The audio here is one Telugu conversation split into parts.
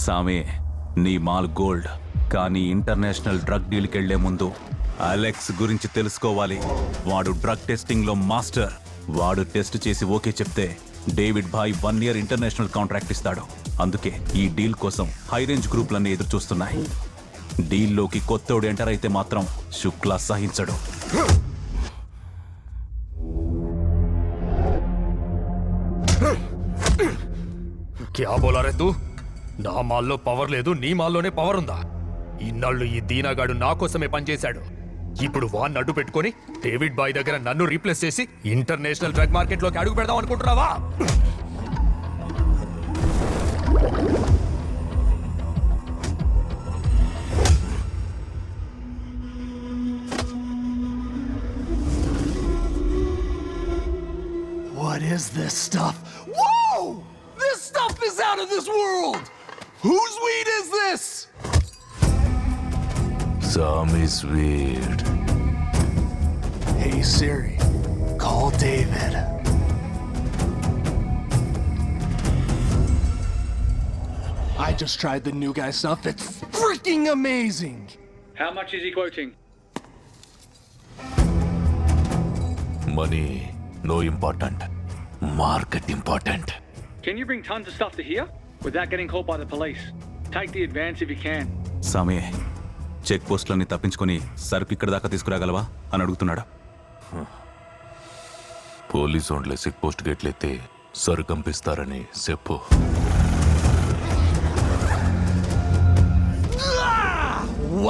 సామే, నీ మాల్ గోల్డ్, కానీ ఇంటర్నేషనల్ డ్రగ్ డీల్కి వెళ్లే ముందు అలెక్స్ గురించి తెలుసుకోవాలి. వాడు డ్రగ్ టెస్టింగ్ లో మాస్టర్. వాడు టెస్ట్ చేసి ఓకే చెప్తే డేవిడ్ భాయ్ 1 year ఇంటర్నేషనల్ కాంట్రాక్ట్ ఇస్తాడు. అందుకే ఈ డీల్ కోసం హై రేంజ్ గ్రూప్లన్నీ ఎదురు చూస్తున్నాయి. డీల్లోకి కొత్తోడు ఎంటర్ అయితే మాత్రం శుక్లా సహించడు. క్యా బోలా రే తూ? నా మాల్లో పవర్ లేదు, నీ మాల్లోనే పవర్ ఉందా? ఇన్నాళ్ళు ఈ దీనాగాడు నా కోసమే పనిచేశాడు. ఇప్పుడు వాన్ అడ్డు పెట్టుకొని డేవిడ్ బాయ్ దగ్గర నన్ను రీప్లేస్ చేసి ఇంటర్నేషనల్ డ్రగ్ మార్కెట్లోకి అడుగు పెడదాం అనుకుంటున్నావా? What is this stuff? Whoa! This stuff is out of this world! Whose weed is this? Some is weird. Hey Siri, call David. I just tried the new guy stuff. It's freaking amazing! How much is he quoting? Money, no important. Market important. Can you bring tons of stuff to here without getting caught by the police? Take the advance if you can. సామే, చెక్ పోస్టులన్నీ తప్పించుకొని సరుకు ఇక్కడ దాకా తీసుకురాగలవా అని అడుగుతున్నాడు. పోలీసు ఓన్లే చెక్ పోస్ట్ గేట్లయితే సరుకంపిస్తారని చెప్పు.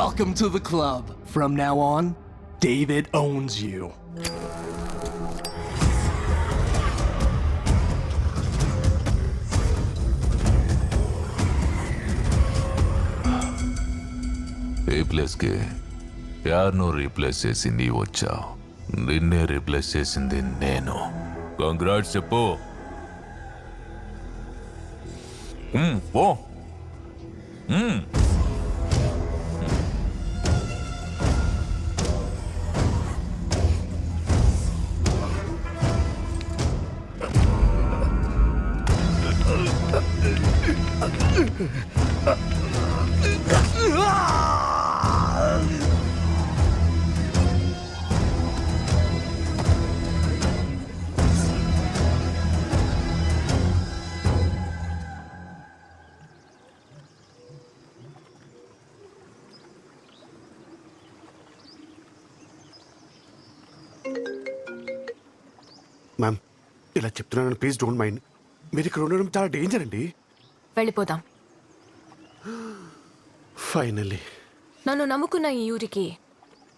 Welcome to the club. From now on, David owns you. ఏ ప్లేస్కి యార్ను రీప్లేస్ చేసి నీ వచ్చావు. నిన్నే రీప్లేస్ చేసింది నేను. కంగ్రాట్స్ చెప్పు. ఓ మ్యామ్, ఇలా చెప్తున్నాను, ప్లీజ్ డోంట్ మైండ్. మీరు ఇక్కడ ఉండడం చాలా డేంజర్ అండి. వెళ్ళిపోదాం. ఫైనల్లీ నన్ను నమ్ముకున్న ఈ ఊరికి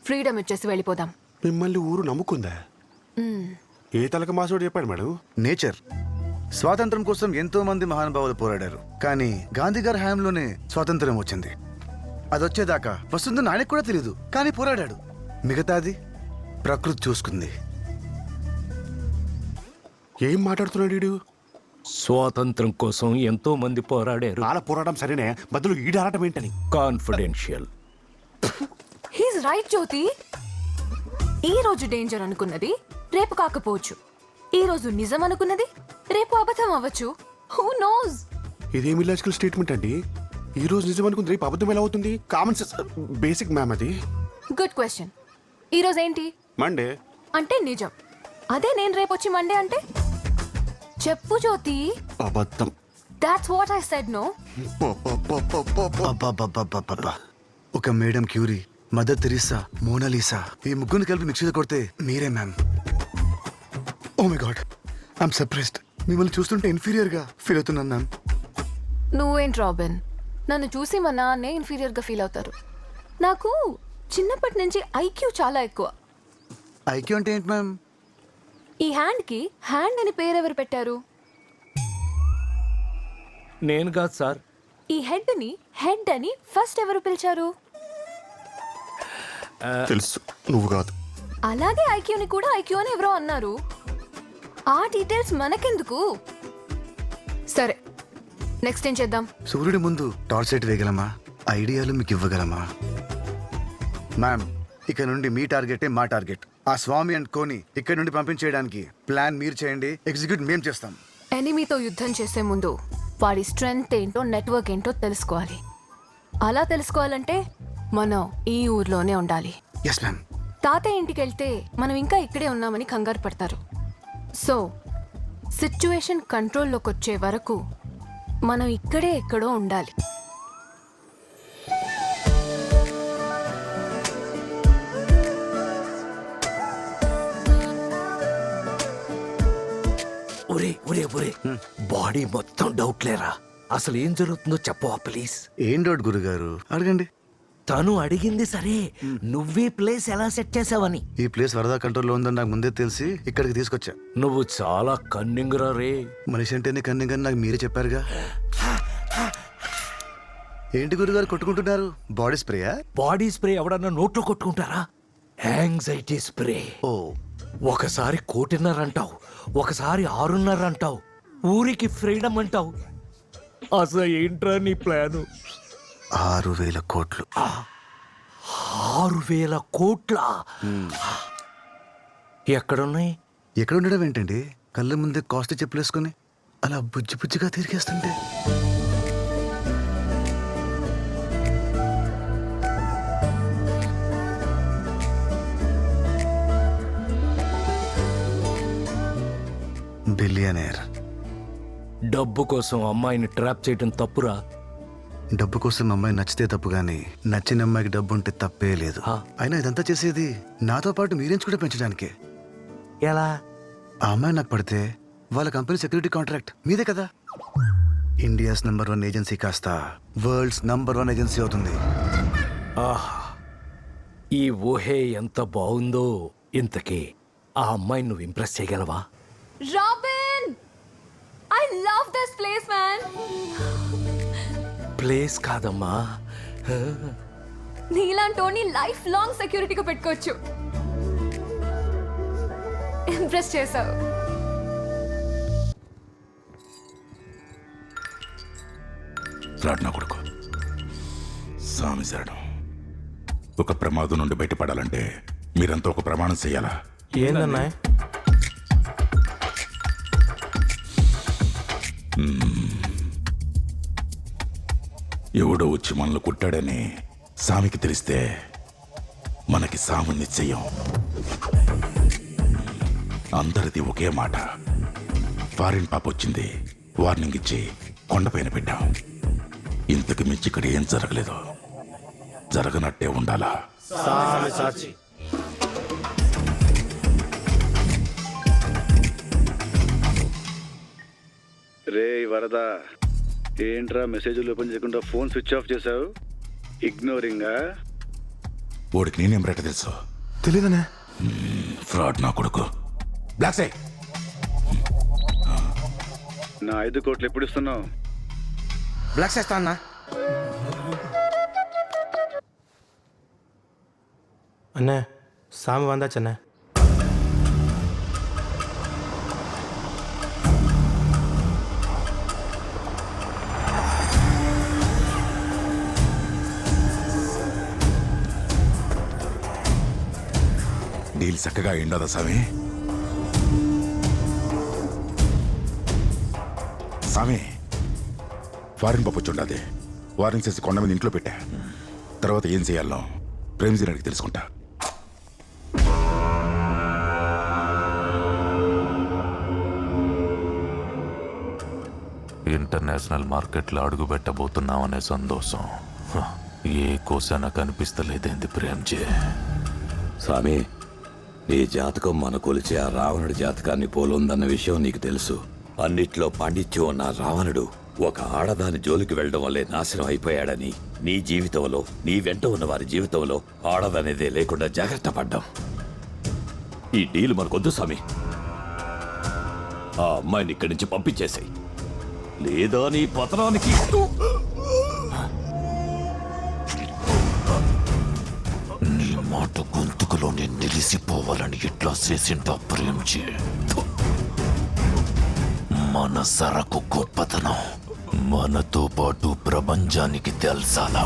ఫ్రీడమ్ ఇచ్చేసి వెళ్ళిపోదాం. మిమ్మల్ని ఊరు నమ్ముకుందా? ఏ తలక మాసోడు చెప్పాడు మేడం? నేచర్ స్వాతంత్రం కోసం ఎంతో మంది మహానుభావులు పోరాడారు, కానీ గాంధీ గారి హయాంలోనే స్వాతంత్రం వచ్చింది. అదొచ్చేదాకా వస్తుందని ఆయనకు కూడా తెలియదు, కానీ పోరాడాడు. మిగతాది ప్రకృతి చూసుకుంది. ఏం మాట్లాడుతున్నాడు వీడు? స్వాతంత్రం కోసం ఎంతో మంది పోరాడారు. వాళ్ళ పోరాటం సరేనే, బదులు ఈడాడటం ఏంటని. కాన్ఫిడెన్షియల్. హీస్ రైట్ జ్యోతి. ఈ రోజు డేంజర్ అనుకున్నది రేపు కాకపోవచ్చు. ఈ రోజు నిజం అనుకున్నది రేపు అబద్ధం అవ్వచ్చు. Who knows? ఇదేం ఇలాజికల్ స్టేట్మెంట్ అండి? ఈ రోజు నిజం అనుకుంది రేపు అబద్ధం ఎలా అవుతుంది? కామన్ సెన్స్, బేసిక్ మ్యామ్ అది. Good question. ఈ రోజు ఏంటి? మండే అంటే నిజం. అదే నేను రేపు వచ్చి మండే అంటే చెప్పు జ్యోతి. అబద్ధం. That's what I said. No. అబ్బబ్బబ్బబ్బబ్బబ్బా. ఒక Madam Curie, Mother Teresa, Mona Lisa, ఈ ముగ్గురిని కలిపి మిక్సీలో కొడితే మీరే ma'am. Oh my God, I'm surprised. మిమ్మల్ని చూస్తుంటే ఇన్ఫీరియర్ గా ఫీల్ అవుతున్నాను మ్యామ్. నువ్వేంటి రాబిన్, నన్ను చూసి మా నాన్నే ఇన్ఫీరియర్ గా ఫీల్ అవుతారు. నాకు చిన్నప్పటి నుంచి ఐక్యూ చాలా ఎక్కువ. ఐక్యూ అంటే ఏంటి మ్యామ్? ఈ హ్యాండ్ కి హ్యాండ్ అని పేరెవరు పెట్టారు? నేను కాదు సార్. ఈ హెడ్ ని హెడ్ అని ఫస్ట్ ఎవరు పిలిచారు? తెలుసు, నువ్వు కాదు. అలాగే ఐక్యూని కూడా ఐక్యూ అని ఎవరో అన్నారు. ఆ డీటెయిల్స్ మనకెందుకు? సరే, నెక్స్ట్ ఏం చేద్దాం? సూర్యుడి ముందు టార్చ్ లైట్ వేయగలమా? ఐడియాలు మీకు ఇవ్వగలమా? మ్యామ్, ఇక నుండి మీ టార్గెటే మా టార్గెట్. ఆ స్వామి అండ్ కోని ఇక్కడ నుండి పంపించేయడానికి ప్లాన్ మీరు చేయండి, ఎగ్జిక్యూట్ మేం చేస్తాం. ఎనిమీతో యుద్ధం చేసే ముందు వాడి స్ట్రెంగ్త్ ఏంటో నెట్వర్క్ ఏంటో తెలుసుకోవాలి. అలా తెలుసుకోవాలంటే మనం ఈ ఊర్లోనే ఉండాలి. Yes ma'am. తాతయ్య ఇంటికి వెళ్తే మనం ఇంకా ఇక్కడే ఉన్నామని కంగారు పడతారు. సో సిచ్యువేషన్ కంట్రోల్లోకి వచ్చే వరకు మనం ఇక్కడే ఎక్కడో ఉండాలి. ఒరే ఒరే ఒరే బాడీ మొత్తం డౌట్ లేరా? అసలు ఏం జరుగుతుందో చెప్పవా ప్లీజ్? ఏం డౌట్ గురుగారు, అడగండి. తను అడిగింది సరే, నువ్వే ప్లేస్ ఎలా సెట్ చేసావని. ఈ ప్లేస్ వరద కంట్రోల్లో ఉందని నాకు ముందే తెలిసి ఇక్కడికి తీసుకొచ్చా. నువ్వు చాలా కన్నింగ్ రా రే. మనిషి అంటేనే కన్నింగ్ అని నాకు మీరే చెప్పారుగా. ఏంటి గురుగారు కొట్టుకుంటున్నారు? బాడీ స్ప్రేయా? బాడీ స్ప్రే ఎవడన్నా నోట్లో కొట్టుకుంటారా? Anxiety spray. ఓ, ఒకసారి 1.5 అంటావు, ఒకసారి 6.5 అంటావు, ఊరికి ఫ్రీడమ్ అంటావు. అసలు ఏంట్రా నీ ప్లాను? 6,000 కోట్లు. 6,000 కోట్ల ఎక్కడున్నాయి? ఎక్కడ ఉండడం ఏంటండి? కళ్ళ ముందే కాస్ట్ చెప్పులేసుకొని అలా బుజ్జి బుజ్జిగా తిరిగేస్తుంటే. బిలియనేర్. డబ్బు కోసం అమ్మాయిని ట్రాప్ చేయడం తప్పురా. డబ్బు కోసం అమ్మాయి నచ్చితే తప్పు గానీ నచ్చిన అమ్మాయికి డబ్బు ఉంటే తప్పే లేదు. అయినా ఇదంతా చేసేది నాతో పాటు మీరేంచి కూడా పెంచడానికే. ఎలా? ఆ అమ్మాయి నాకు పడితే వాళ్ళ కంపెనీ సెక్యూరిటీ కాంట్రాక్ట్ మీదే కదా. ఇండియాస్ నంబర్ 1 ఏజెన్సీ కాస్త వరల్డ్స్ నంబర్ 1 ఏజెన్సీ అవుతుంది. ఆహా, ఈ ఊహే ఎంత బాగుందో. ఇంతకీ ఆ అమ్మాయిని నువ్వు ఇంప్రెస్ చేయగలవా? Robin, I love this place man. Place కాదమ్మా, నీలాంటోని లైఫ్ లాంగ్ సెక్యూరిటీగా పెట్టుకోవచ్చు. ఇంప్రెస్ చేసావు. రాడ్ నా కొడుకు స్వామి శరణం. ఒక ప్రమాదం నుండి బయటపడాలంటే మీరంతా ఒక ప్రమాణం చెయ్యాలా? ఏందన్నా? ఎవడో వచ్చి మనల్ని కొట్టాడని సామికి తెలిస్తే మనకి సాము నిశ్చయం. అందరిది ఒకే మాట. ఫారిన్ పాప వచ్చింది, వార్నింగ్ ఇచ్చి కొండపైన పెట్టాం. ఇంతకు మించి ఇక్కడ ఏం జరగలేదు. జరగనట్టే ఉండాలా? సాక్షి. రే వరద, ఏంట్రా మెసేజ్లు ఓపెన్ చేయకుండా ఫోన్ స్విచ్ ఆఫ్ చేసావు? ఇగ్నోరింగా? ఓడికి నేనేం రేట తెలుసు? తెలీదనే. ఫ్రాడ్ నా కొడుకు. బ్లాక్ సై నా 5 కోట్లు ఎప్పుడు ఇస్తున్నావు? బ్లాక్ చేస్తా అన్నా. అన్నా సామి వందాచన్నా. డీల్ చక్కగా అయిండదా స్వామి? స్వామి, ఫారిన్ పంపొచ్చుండది. వార్నింగ్ చేసి కొండ మీద ఇంట్లో పెట్టా. తర్వాత ఏం చేయాలో ప్రేమ్జీని అడిగి తెలుసుకుంటా. ఇంటర్నేషనల్ మార్కెట్లో అడుగు పెట్టబోతున్నామనే సంతోషం ఏ కోసాన కనిపిస్తలేదేంది ప్రేమ్జీ? స్వామి, నీ జాతకం మన కొలిచే ఆ రావణుడి జాతకాన్ని పోలుందన్న విషయం నీకు తెలుసు. అన్నిట్లో పాండిత్యం ఉన్న రావణుడు ఒక ఆడదాని జోలికి వెళ్ళడం వల్లే నాశనం అయిపోయాడని నీ జీవితంలో, నీ వెంట ఉన్న వారి జీవితంలో ఆడదనేదే లేకుండా జాగ్రత్త పడ్డాం. ఈ డీల్ మనకొద్దు స్వామి. ఆ అమ్మాయిని ఇక్కడి నుంచి పంపించేసాయి, లేదా నీ పతనానికి. నీ మాట గొంతుకులో నేను నిలిసిపోవాలని ఎట్లా చేసింటా ప్రేమ్జీ? మన సరకు గొప్పతనం మనతో పాటు ప్రపంచానికి తెలుసాలా?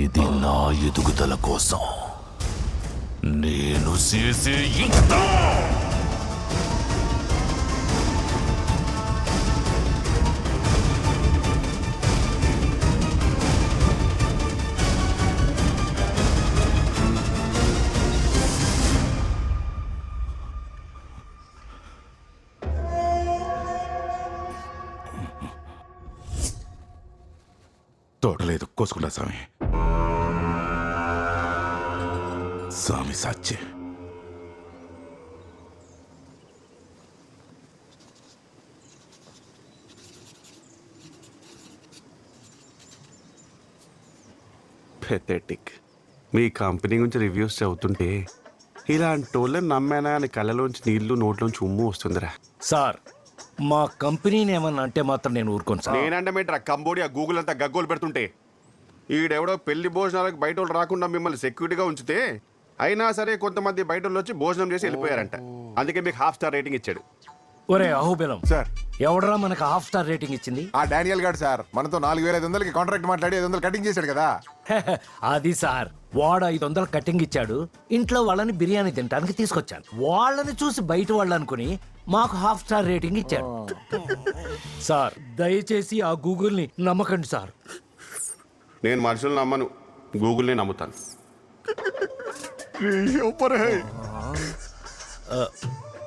ఇది నా ఎదుగుదల కోసం నేను చేసే యుద్ధం. తోటలేదు కోసుకుంటా స్వామి. స్వామి సాక్షి. పెథెటిక్. మీ కంపెనీ గురించి రివ్యూస్ చదువుతుంటే ఇలాంటి వాళ్ళని నమ్మానా అని కళ్ళలోంచి నీళ్లు నోట్లోంచి ఉమ్ము వస్తుందిరా. సార్ మా కంపెనీని ఏమన్నా అంటే మాత్రం నేను ఊరుకోను సార్. నేనంటే మీట్రా కంబోడియా గూగుల్ అంతా గగ్గోలు పెడుతుంటే ఈడెవడో పెళ్లి భోజనాలకు బయట వాళ్ళు రాకుండా మిమ్మల్ని సెక్యూరిటీగా ఉంచితే అయినా సరే కొంతమంది బయట వాళ్ళు వచ్చి భోజనం చేసి వెళ్ళిపోయారంట. అందుకే మీకు 5 స్టార్ రేటింగ్ ఇచ్చాడు. ఒరే అహోబెలం సార్ ఎవడరా మనకు 1/2 స్టార్ రేటింగ్ ఇచ్చింది? ఆ డానియల్ గారు సార్ మనతో 4500కి కాంట్రాక్ట్ మాట్లాడి 500 కటింగ్ చేశాడు కదా. అది సార్ వాడు 500 కటింగ్ ఇచ్చాడు. ఇంట్లో వాళ్ళని బిర్యానీ తినడానికి తీసుకొచ్చాను. వాళ్ళని చూసి బయట వాళ్ళు అనుకుని మాకు 1/2 స్టార్ రేటింగ్ ఇచ్చాడు. సార్ దయచేసి ఆ గూగుల్ని నమ్మకండి సార్. నేను మనుషులను నమ్మను, గూగుల్ని నమ్ముతాను.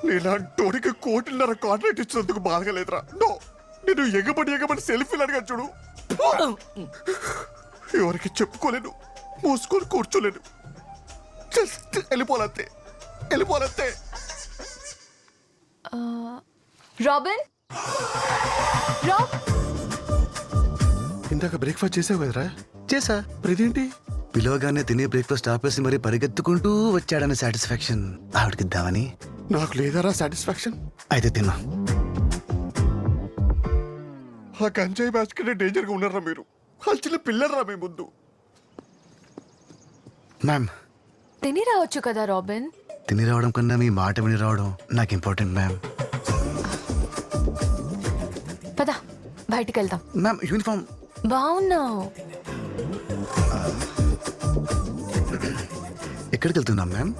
నీలాంటోడికి 1.5 కోట్ల కాంట్రాక్ట్ ఇచ్చినందుకు బాధగా లేదురా. నో, నేను ఎగబడి సెల్ఫీలు అడిగా చూడు. ఎవరికి చెప్పుకోలేను, మూసుకొని కూర్చోలేను. జస్ట్ వెళ్ళిపోవాలంతే. రాబిన్ రాబ్ ఇందాక బ్రేక్ఫాస్ట్ చేసావు కదరా? చేసా. ఇదేంటి? పిలవగానే తినే బ్రేక్ఫాస్ట్ ఆపేసి మరి పరిగెత్తుకుంటూ వచ్చాడనే సాటిస్ఫాక్షన్ ఆవిడకిద్దామని. నాకు లేదారా సాటిస్ఫాక్షన్? అయితే తిన్నా. ఆ గంజాయి బ్యాచ్ కంటే డేంజర్గా ఉన్నారా మీరు? వాళ్ళు చిన్న పిల్లరా మీ ముందు. మ్యామ్, తిని రావచ్చు కదా రాబిన్. తిని రావడం కన్నా మీ మాట విని రావడం నాకు ఇంపార్టెంట్ మ్యామ్. పద బయటికి వెళ్దాం. మ్యామ్ యూనిఫామ్ బాగున్నావు. ఎక్కడికి వెళ్తున్నాం మ్యామ్?